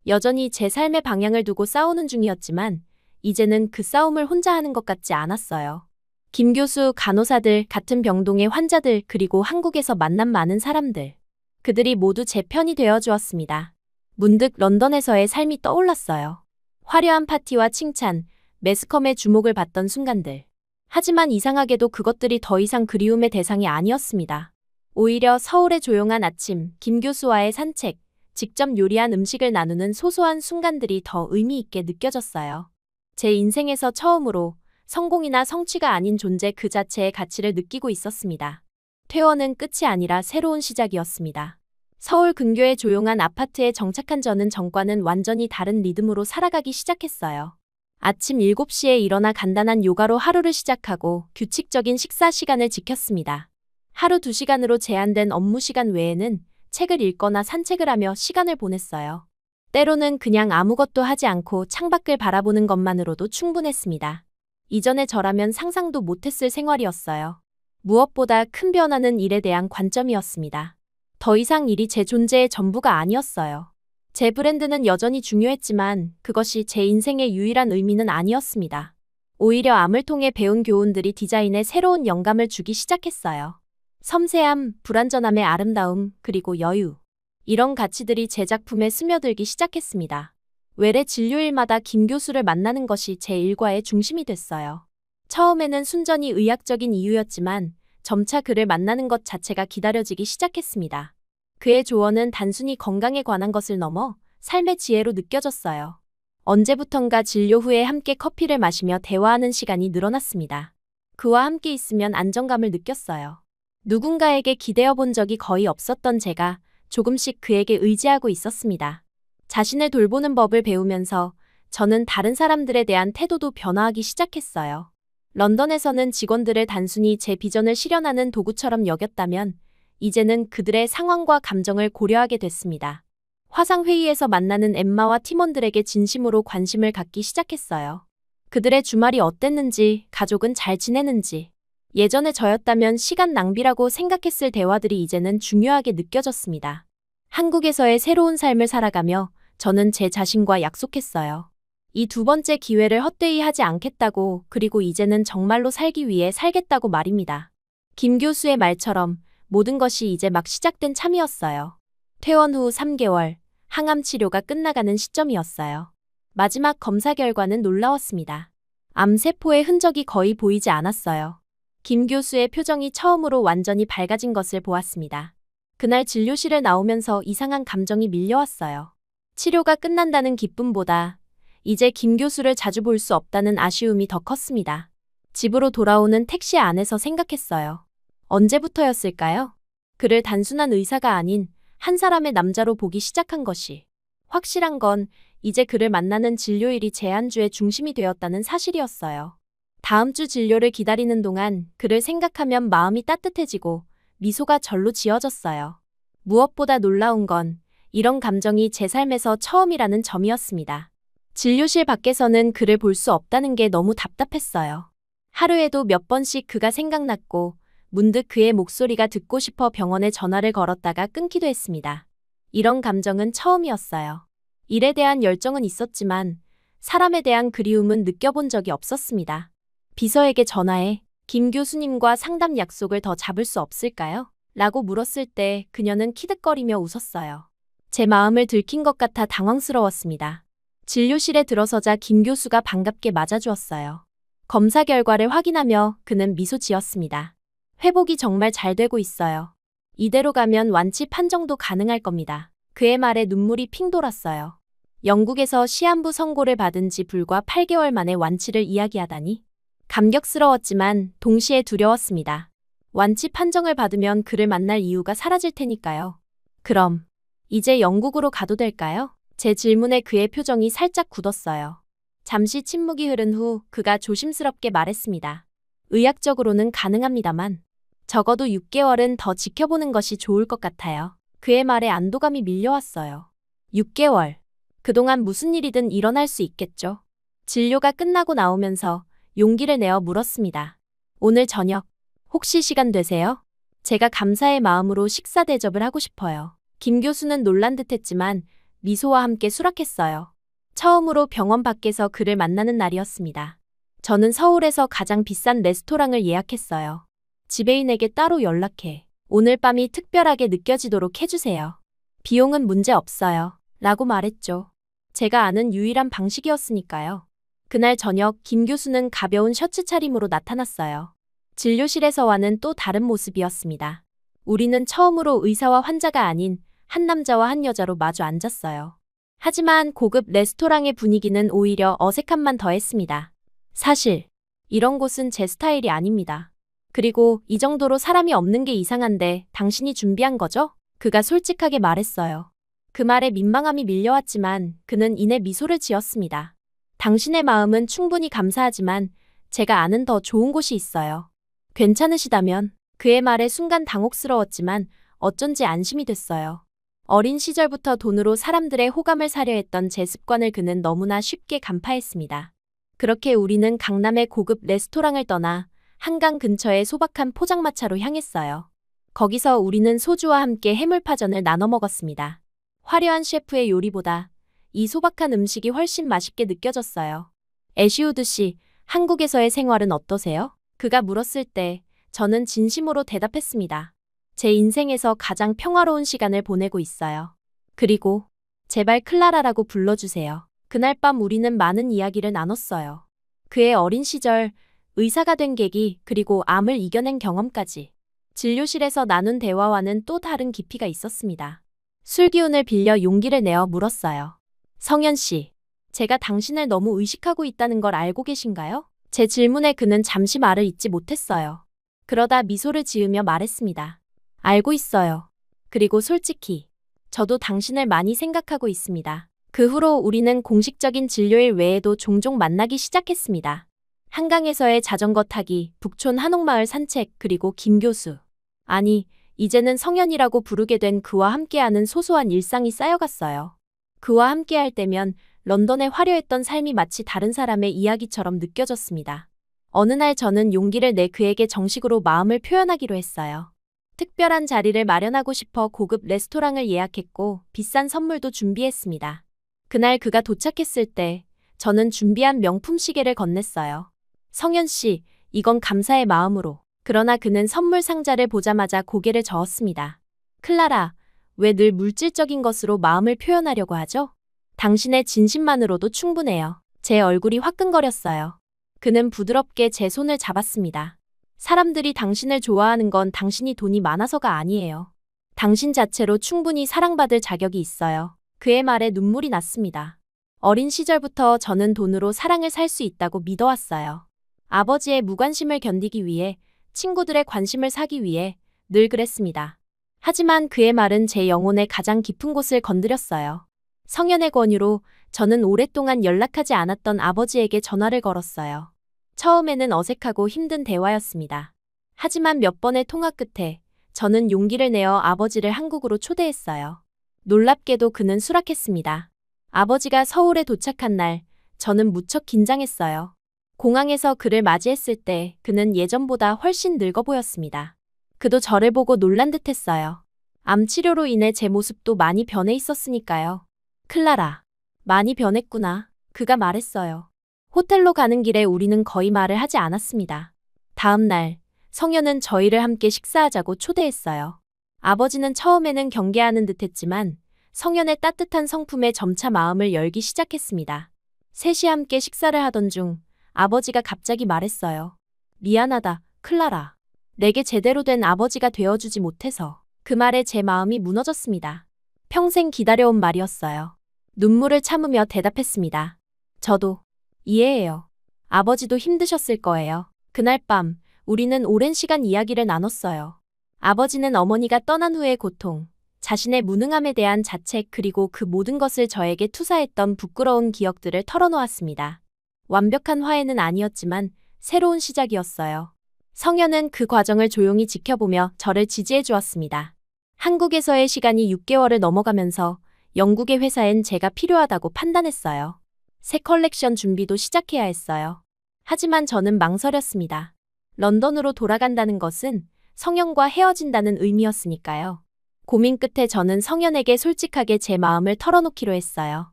여전히 제 삶의 방향을 두고 싸우는 중이었지만 이제는 그 싸움을 혼자 하는 것 같지 않았어요. 김 교수, 간호사들, 같은 병동의 환자들, 그리고 한국에서 만난 많은 사람들. 그들이 모두 제 편이 되어주었습니다. 문득 런던에서의 삶이 떠올랐어요. 화려한 파티와 칭찬, 매스컴의 주목을 받던 순간들. 하지만 이상하게도 그것들이 더 이상 그리움의 대상이 아니었습니다. 오히려 서울의 조용한 아침, 김 교수와의 산책, 직접 요리한 음식을 나누는 소소한 순간들이 더 의미 있게 느껴졌어요. 제 인생에서 처음으로 성공이나 성취가 아닌 존재 그 자체의 가치를 느끼고 있었습니다. 퇴원은 끝이 아니라 새로운 시작이었습니다. 서울 근교의 조용한 아파트에 정착한 저는 전과는 완전히 다른 리듬으로 살아가기 시작했어요. 아침 7시에 일어나 간단한 요가로 하루를 시작하고 규칙적인 식사 시간을 지켰습니다. 하루 2시간으로 제한된 업무 시간 외에는 책을 읽거나 산책을 하며 시간을 보냈어요. 때로는 그냥 아무것도 하지 않고 창밖을 바라보는 것만으로도 충분했습니다. 이전의 저라면 상상도 못했을 생활이었어요. 무엇보다 큰 변화는 일에 대한 관점이었습니다. 더 이상 일이 제 존재의 전부가 아니었어요. 제 브랜드는 여전히 중요했지만 그것이 제 인생의 유일한 의미는 아니었습니다. 오히려 암을 통해 배운 교훈들이 디자인에 새로운 영감을 주기 시작했어요. 섬세함, 불완전함의 아름다움, 그리고 여유. 이런 가치들이 제 작품에 스며들기 시작했습니다. 외래 진료일마다 김 교수를 만나는 것이 제 일과의 중심이 됐어요. 처음에는 순전히 의학적인 이유였지만 점차 그를 만나는 것 자체가 기다려지기 시작했습니다. 그의 조언은 단순히 건강에 관한 것을 넘어 삶의 지혜로 느껴졌어요. 언제부턴가 진료 후에 함께 커피를 마시며 대화하는 시간이 늘어났습니다. 그와 함께 있으면 안정감을 느꼈어요. 누군가에게 기대어 본 적이 거의 없었던 제가 조금씩 그에게 의지하고 있었습니다. 자신을 돌보는 법을 배우면서 저는 다른 사람들에 대한 태도도 변화하기 시작했어요. 런던에서는 직원들을 단순히 제 비전을 실현하는 도구처럼 여겼다면 이제는 그들의 상황과 감정을 고려하게 됐습니다. 화상회의에서 만나는 엠마와 팀원들에게 진심으로 관심을 갖기 시작했어요. 그들의 주말이 어땠는지, 가족은 잘 지내는지. 예전에 저였다면 시간 낭비라고 생각했을 대화들이 이제는 중요하게 느껴졌습니다. 한국에서의 새로운 삶을 살아가며 저는 제 자신과 약속했어요. 이 두 번째 기회를 헛되이 하지 않겠다고, 그리고 이제는 정말로 살기 위해 살겠다고 말입니다. 김 교수의 말처럼 모든 것이 이제 막 시작된 참이었어요. 퇴원 후 3개월, 항암 치료가 끝나가는 시점이었어요. 마지막 검사 결과는 놀라웠습니다. 암세포의 흔적이 거의 보이지 않았어요. 김 교수의 표정이 처음으로 완전히 밝아진 것을 보았습니다. 그날 진료실에 나오면서 이상한 감정이 밀려왔어요. 치료가 끝난다는 기쁨보다 이제 김 교수를 자주 볼 수 없다는 아쉬움이 더 컸습니다. 집으로 돌아오는 택시 안에서 생각했어요. 언제부터였을까요? 그를 단순한 의사가 아닌 한 사람의 남자로 보기 시작한 것이. 확실한 건 이제 그를 만나는 진료일이 제 한 주의 중심이 되었다는 사실이었어요. 다음 주 진료를 기다리는 동안 그를 생각하면 마음이 따뜻해지고 미소가 절로 지어졌어요. 무엇보다 놀라운 건 이런 감정이 제 삶에서 처음이라는 점이었습니다. 진료실 밖에서는 그를 볼 수 없다는 게 너무 답답했어요. 하루에도 몇 번씩 그가 생각났고 문득 그의 목소리가 듣고 싶어 병원에 전화를 걸었다가 끊기도 했습니다. 이런 감정은 처음이었어요. 일에 대한 열정은 있었지만 사람에 대한 그리움은 느껴본 적이 없었습니다. 비서에게 전화해 김 교수님과 상담 약속을 더 잡을 수 없을까요? 라고 물었을 때 그녀는 키득거리며 웃었어요. 제 마음을 들킨 것 같아 당황스러웠습니다. 진료실에 들어서자 김 교수가 반갑게 맞아주었어요. 검사 결과를 확인하며 그는 미소 지었습니다. 회복이 정말 잘 되고 있어요. 이대로 가면 완치 판정도 가능할 겁니다. 그의 말에 눈물이 핑 돌았어요. 영국에서 시한부 선고를 받은 지 불과 8개월 만에 완치를 이야기하다니. 감격스러웠지만 동시에 두려웠습니다. 완치 판정을 받으면 그를 만날 이유가 사라질 테니까요. 그럼 이제 영국으로 가도 될까요? 제 질문에 그의 표정이 살짝 굳었어요. 잠시 침묵이 흐른 후 그가 조심스럽게 말했습니다. 의학적으로는 가능합니다만 적어도 6개월은 더 지켜보는 것이 좋을 것 같아요. 그의 말에 안도감이 밀려왔어요. 6개월. 그동안 무슨 일이든 일어날 수 있겠죠. 진료가 끝나고 나오면서 용기를 내어 물었습니다. 오늘 저녁 혹시 시간 되세요? 제가 감사의 마음으로 식사 대접을 하고 싶어요. 김 교수는 놀란 듯했지만 미소와 함께 수락했어요. 처음으로 병원 밖에서 그를 만나는 날이었습니다. 저는 서울에서 가장 비싼 레스토랑을 예약했어요. 지배인에게 따로 연락해 오늘 밤이 특별하게 느껴지도록 해주세요. 비용은 문제 없어요. 라고 말했죠. 제가 아는 유일한 방식이었으니까요. 그날 저녁 김 교수는 가벼운 셔츠 차림으로 나타났어요. 진료실에서와는 또 다른 모습이었습니다. 우리는 처음으로 의사와 환자가 아닌 한 남자와 한 여자로 마주 앉았어요. 하지만 고급 레스토랑의 분위기는 오히려 어색함만 더했습니다. 사실 이런 곳은 제 스타일이 아닙니다. 그리고 이 정도로 사람이 없는 게 이상한데 당신이 준비한 거죠? 그가 솔직하게 말했어요. 그 말에 민망함이 밀려왔지만 그는 이내 미소를 지었습니다. 당신의 마음은 충분히 감사하지만 제가 아는 더 좋은 곳이 있어요. 괜찮으시다면. 그의 말에 순간 당혹스러웠지만 어쩐지 안심이 됐어요. 어린 시절부터 돈으로 사람들의 호감을 사려 했던 제 습관을 그는 너무나 쉽게 간파했습니다. 그렇게 우리는 강남의 고급 레스토랑을 떠나 한강 근처의 소박한 포장마차로 향했어요. 거기서 우리는 소주와 함께 해물파전을 나눠 먹었습니다. 화려한 셰프의 요리보다 이 소박한 음식이 훨씬 맛있게 느껴졌어요. 애쉬우드 씨, 한국에서의 생활은 어떠세요? 그가 물었을 때 저는 진심으로 대답했습니다. 제 인생에서 가장 평화로운 시간을 보내고 있어요. 그리고 제발 클라라라고 불러주세요. 그날 밤 우리는 많은 이야기를 나눴어요. 그의 어린 시절, 의사가 된 계기, 그리고 암을 이겨낸 경험까지. 진료실에서 나눈 대화와는 또 다른 깊이가 있었습니다. 술 기운을 빌려 용기를 내어 물었어요. 성현 씨, 제가 당신을 너무 의식하고 있다는 걸 알고 계신가요? 제 질문에 그는 잠시 말을 잇지 못했어요. 그러다 미소를 지으며 말했습니다. 알고 있어요. 그리고 솔직히 저도 당신을 많이 생각하고 있습니다. 그 후로 우리는 공식적인 진료일 외에도 종종 만나기 시작했습니다. 한강에서의 자전거 타기, 북촌 한옥마을 산책, 그리고 김 교수. 아니, 이제는 성현이라고 부르게 된 그와 함께하는 소소한 일상이 쌓여갔어요. 그와 함께할 때면 런던의 화려했던 삶이 마치 다른 사람의 이야기처럼 느껴졌습니다. 어느 날 저는 용기를 내 그에게 정식으로 마음을 표현하기로 했어요. 특별한 자리를 마련하고 싶어 고급 레스토랑을 예약했고 비싼 선물도 준비했습니다. 그날 그가 도착했을 때 저는 준비한 명품 시계를 건넸어요. 성현 씨, 이건 감사의 마음으로. 그러나 그는 선물 상자를 보자마자 고개를 저었습니다. 클라라, 왜 늘 물질적인 것으로 마음을 표현하려고 하죠? 당신의 진심만으로도 충분해요. 제 얼굴이 화끈거렸어요. 그는 부드럽게 제 손을 잡았습니다. 사람들이 당신을 좋아하는 건 당신이 돈이 많아서가 아니에요. 당신 자체로 충분히 사랑받을 자격이 있어요. 그의 말에 눈물이 났습니다. 어린 시절부터 저는 돈으로 사랑을 살 수 있다고 믿어왔어요. 아버지의 무관심을 견디기 위해, 친구들의 관심을 사기 위해 늘 그랬습니다. 하지만 그의 말은 제 영혼의 가장 깊은 곳을 건드렸어요. 성현의 권유로 저는 오랫동안 연락하지 않았던 아버지에게 전화를 걸었어요. 처음에는 어색하고 힘든 대화였습니다. 하지만 몇 번의 통화 끝에 저는 용기를 내어 아버지를 한국으로 초대했어요. 놀랍게도 그는 수락했습니다. 아버지가 서울에 도착한 날, 저는 무척 긴장했어요. 공항에서 그를 맞이했을 때 그는 예전보다 훨씬 늙어 보였습니다. 그도 저를 보고 놀란 듯했어요. 암 치료로 인해 제 모습도 많이 변해 있었으니까요. 클라라, 많이 변했구나. 그가 말했어요. 호텔로 가는 길에 우리는 거의 말을 하지 않았습니다. 다음 날, 성현은 저희를 함께 식사하자고 초대했어요. 아버지는 처음에는 경계하는 듯했지만 성현의 따뜻한 성품에 점차 마음을 열기 시작했습니다. 셋이 함께 식사를 하던 중 아버지가 갑자기 말했어요. 미안하다, 클라라. 내게 제대로 된 아버지가 되어주지 못해서. 그 말에 제 마음이 무너졌습니다. 평생 기다려온 말이었어요. 눈물을 참으며 대답했습니다. 저도 이해해요. 아버지도 힘드셨을 거예요. 그날 밤 우리는 오랜 시간 이야기를 나눴어요. 아버지는 어머니가 떠난 후의 고통, 자신의 무능함에 대한 자책 그리고 그 모든 것을 저에게 투사했던 부끄러운 기억들을 털어놓았습니다. 완벽한 화해는 아니었지만 새로운 시작이었어요. 성현은 그 과정을 조용히 지켜보며 저를 지지해 주었습니다. 한국에서의 시간이 6개월을 넘어가면서 영국의 회사엔 제가 필요하다고 판단했어요. 새 컬렉션 준비도 시작해야 했어요. 하지만 저는 망설였습니다. 런던으로 돌아간다는 것은 성현과 헤어진다는 의미였으니까요. 고민 끝에 저는 성현에게 솔직하게 제 마음을 털어놓기로 했어요.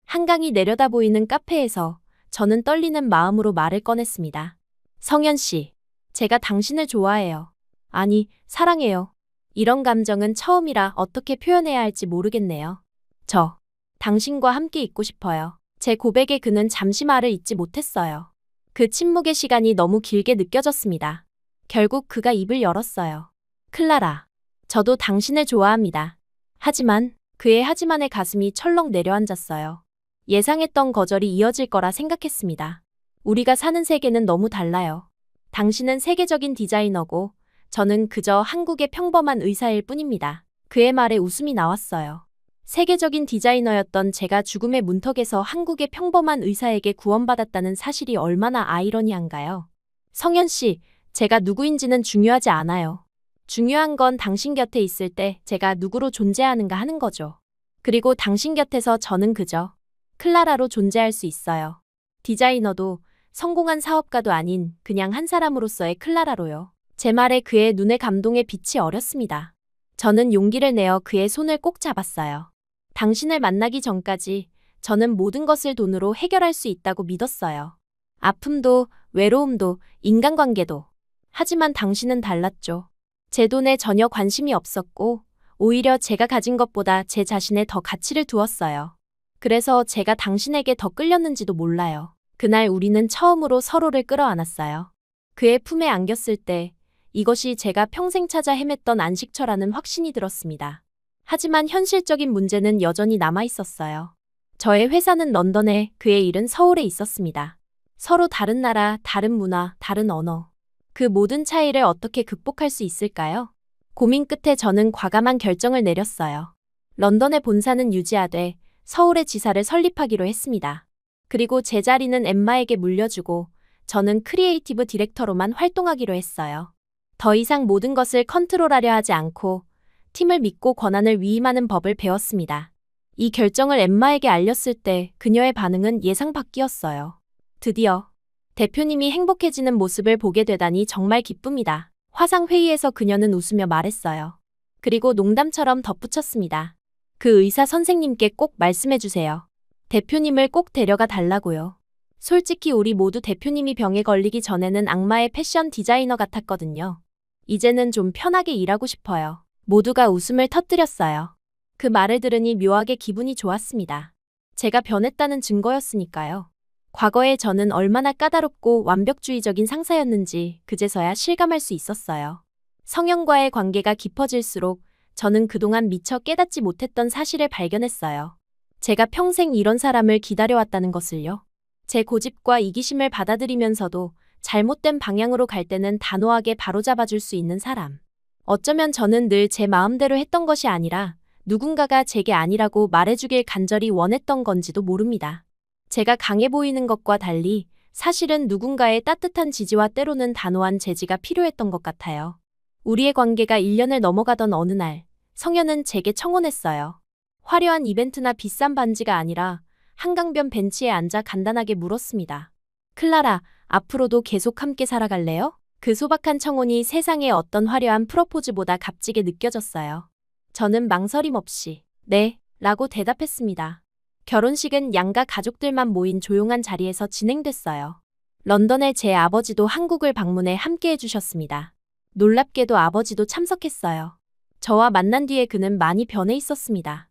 한강이 내려다 보이는 카페에서 저는 떨리는 마음으로 말을 꺼냈습니다. 성현 씨, 제가 당신을 좋아해요. 아니, 사랑해요. 이런 감정은 처음이라 어떻게 표현해야 할지 모르겠네요. 저, 당신과 함께 있고 싶어요. 제 고백에 그는 잠시 말을 잇지 못했어요. 그 침묵의 시간이 너무 길게 느껴졌습니다. 결국 그가 입을 열었어요. 클라라, 저도 당신을 좋아합니다. 하지만, 그의 하지만의 가슴이 철렁 내려앉았어요. 예상했던 거절이 이어질 거라 생각했습니다. 우리가 사는 세계는 너무 달라요. 당신은 세계적인 디자이너고, 저는 그저 한국의 평범한 의사일 뿐입니다. 그의 말에 웃음이 나왔어요. 세계적인 디자이너였던 제가 죽음의 문턱에서 한국의 평범한 의사에게 구원받았다는 사실이 얼마나 아이러니한가요? 성현 씨, 제가 누구인지는 중요하지 않아요. 중요한 건 당신 곁에 있을 때 제가 누구로 존재하는가 하는 거죠. 그리고 당신 곁에서 저는 그저 클라라로 존재할 수 있어요. 디자이너도 성공한 사업가도 아닌 그냥 한 사람으로서의 클라라로요. 제 말에 그의 눈에 감동의 빛이 어렸습니다. 저는 용기를 내어 그의 손을 꼭 잡았어요. 당신을 만나기 전까지 저는 모든 것을 돈으로 해결할 수 있다고 믿었어요. 아픔도, 외로움도, 인간관계도. 하지만 당신은 달랐죠. 제 돈에 전혀 관심이 없었고, 오히려 제가 가진 것보다 제 자신에 더 가치를 두었어요. 그래서 제가 당신에게 더 끌렸는지도 몰라요. 그날 우리는 처음으로 서로를 끌어안았어요. 그의 품에 안겼을 때 이것이 제가 평생 찾아 헤맸던 안식처라는 확신이 들었습니다. 하지만 현실적인 문제는 여전히 남아 있었어요. 저의 회사는 런던에, 그의 일은 서울에 있었습니다. 서로 다른 나라, 다른 문화, 다른 언어. 그 모든 차이를 어떻게 극복할 수 있을까요? 고민 끝에 저는 과감한 결정을 내렸어요. 런던의 본사는 유지하되 서울의 지사를 설립하기로 했습니다. 그리고 제 자리는 엠마에게 물려주고 저는 크리에이티브 디렉터로만 활동하기로 했어요. 더 이상 모든 것을 컨트롤하려 하지 않고 팀을 믿고 권한을 위임하는 법을 배웠습니다. 이 결정을 엠마에게 알렸을 때 그녀의 반응은 예상 밖이었어요. 드디어 대표님이 행복해지는 모습을 보게 되다니 정말 기쁩니다. 화상회의에서 그녀는 웃으며 말했어요. 그리고 농담처럼 덧붙였습니다. 그 의사 선생님께 꼭 말씀해 주세요. 대표님을 꼭 데려가 달라고요. 솔직히 우리 모두 대표님이 병에 걸리기 전에는 악마의 패션 디자이너 같았거든요. 이제는 좀 편하게 일하고 싶어요. 모두가 웃음을 터뜨렸어요. 그 말을 들으니 묘하게 기분이 좋았습니다. 제가 변했다는 증거였으니까요. 과거에 저는 얼마나 까다롭고 완벽주의적인 상사였는지 그제서야 실감할 수 있었어요. 성현과의 관계가 깊어질수록 저는 그동안 미처 깨닫지 못했던 사실을 발견했어요. 제가 평생 이런 사람을 기다려왔다는 것을요. 제 고집과 이기심을 받아들이면서도 잘못된 방향으로 갈 때는 단호하게 바로잡아줄 수 있는 사람. 어쩌면 저는 늘 제 마음대로 했던 것이 아니라 누군가가 제게 아니라고 말해주길 간절히 원했던 건지도 모릅니다. 제가 강해 보이는 것과 달리 사실은 누군가의 따뜻한 지지와 때로는 단호한 제지가 필요했던 것 같아요. 우리의 관계가 1년을 넘어가던 어느 날, 성현은 제게 청혼했어요. 화려한 이벤트나 비싼 반지가 아니라 한강변 벤치에 앉아 간단하게 물었습니다. 클라라, 앞으로도 계속 함께 살아갈래요? 그 소박한 청혼이 세상의 어떤 화려한 프로포즈보다 값지게 느껴졌어요. 저는 망설임 없이 네, 라고 대답했습니다. 결혼식은 양가 가족들만 모인 조용한 자리에서 진행됐어요. 런던의 제 아버지도 한국을 방문해 함께 해주셨습니다. 놀랍게도 아버지도 참석했어요. 저와 만난 뒤에 그는 많이 변해 있었습니다.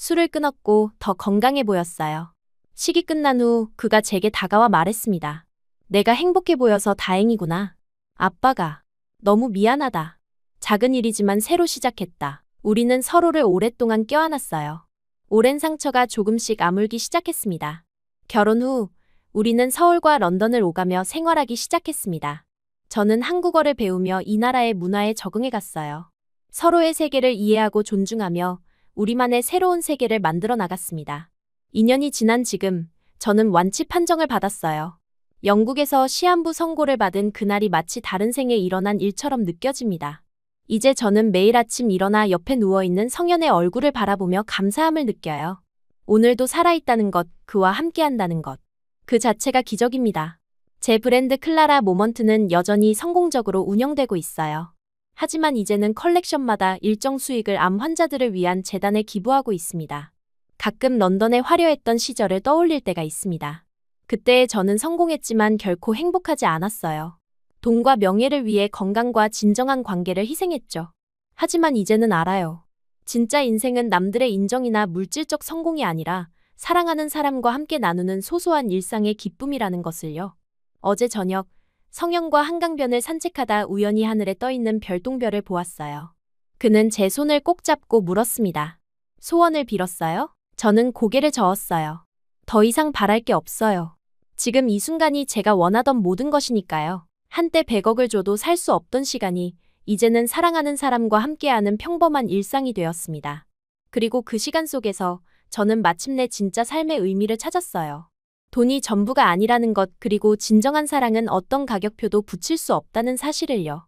술을 끊었고 더 건강해 보였어요. 식이 끝난 후 그가 제게 다가와 말했습니다. 내가 행복해 보여서 다행이구나. 아빠가 너무 미안하다. 작은 일이지만 새로 시작했다. 우리는 서로를 오랫동안 껴안았어요. 오랜 상처가 조금씩 아물기 시작했습니다. 결혼 후 우리는 서울과 런던을 오가며 생활하기 시작했습니다. 저는 한국어를 배우며 이 나라의 문화에 적응해 갔어요. 서로의 세계를 이해하고 존중하며 우리만의 새로운 세계를 만들어 나갔습니다. 2년이 지난 지금 저는 완치 판정을 받았어요. 영국에서 시한부 선고를 받은 그날이 마치 다른 생에 일어난 일처럼 느껴집니다. 이제 저는 매일 아침 일어나 옆에 누워있는 성현의 얼굴을 바라보며 감사함을 느껴요. 오늘도 살아있다는 것, 그와 함께한다는 것. 그 자체가 기적입니다. 제 브랜드 클라라 모먼트는 여전히 성공적으로 운영되고 있어요. 하지만 이제는 컬렉션마다 일정 수익을 암 환자들을 위한 재단에 기부하고 있습니다. 가끔 런던의 화려했던 시절을 떠올릴 때가 있습니다. 그때의 저는 성공했지만 결코 행복하지 않았어요. 돈과 명예를 위해 건강과 진정한 관계를 희생했죠. 하지만 이제는 알아요. 진짜 인생은 남들의 인정이나 물질적 성공이 아니라 사랑하는 사람과 함께 나누는 소소한 일상의 기쁨이라는 것을요. 어제 저녁 성현과 한강변을 산책하다 우연히 하늘에 떠있는 별똥별을 보았어요. 그는 제 손을 꼭 잡고 물었습니다. 소원을 빌었어요? 저는 고개를 저었어요. 더 이상 바랄 게 없어요. 지금 이 순간이 제가 원하던 모든 것이니까요. 한때 100억을 줘도 살 수 없던 시간이 이제는 사랑하는 사람과 함께하는 평범한 일상이 되었습니다. 그리고 그 시간 속에서 저는 마침내 진짜 삶의 의미를 찾았어요. 돈이 전부가 아니라는 것, 그리고 진정한 사랑은 어떤 가격표도 붙일 수 없다는 사실을요.